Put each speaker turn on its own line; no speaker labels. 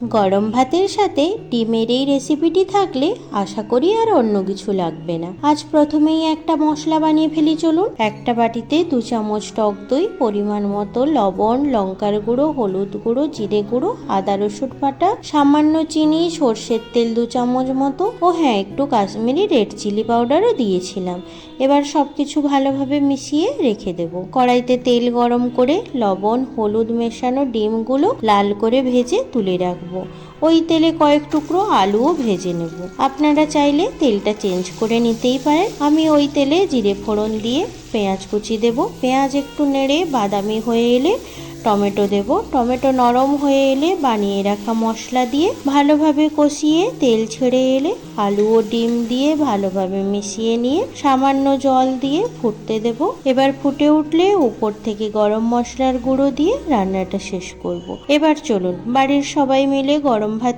গরম ভাতের সাথে ডিমের এই রেসিপিটি থাকলে আশা করি আর অন্য কিছু লাগবে না। আজ প্রথমেই একটা মশলা বানিয়ে ফেলি চলুন। একটা বাটিতে 2 চামচ টক দই, পরিমাণ মতো লবণ, লঙ্কার গুঁড়ো, হলুদ গুঁড়ো, জিরে গুঁড়ো, আদা রসুন বাটা, সামান্য চিনি, সর্ষের তেল 2 চামচ মতো ও হ্যাঁ, একটু কাশ্মীরি রেড চিলি পাউডারও দিয়েছিলাম। এবার সবকিছু ভালোভাবে মিশিয়ে রেখে দেব। কড়াইতে তেল গরম করে লবণ, হলুদ মেশানো ডিমগুলো লাল করে ভেজে তুলে রাখবো। ওই তেলে কয়েক টুকরো আলুও ভেজে নেব। আপনারা চাইলে তেলটা চেঞ্জ করে নিতেই পারেন। আমি ওই তেলে জিরে ফোড়ন দিয়ে পেঁয়াজ কুচি দেব। পেঁয়াজ একটু নেড়ে বাদামি হয়ে এলে টমেটো দেব। টমেটো নরম হয়ে এলে বানিয়ে রাখা মশলা দিয়ে ভালোভাবে কষিয়ে তেল ছেড়ে এলে আলু ও ডিম দিয়ে ভালোভাবে মিশিয়ে নিয়ে সামান্য জল দিয়ে ফুটতে দেব। এবার ফুটে উঠলে উপর থেকে গরম মশলার গুঁড়ো দিয়ে রান্নাটা শেষ করব। এবার চলুন বাড়ির সবাই মিলে গরম ভাত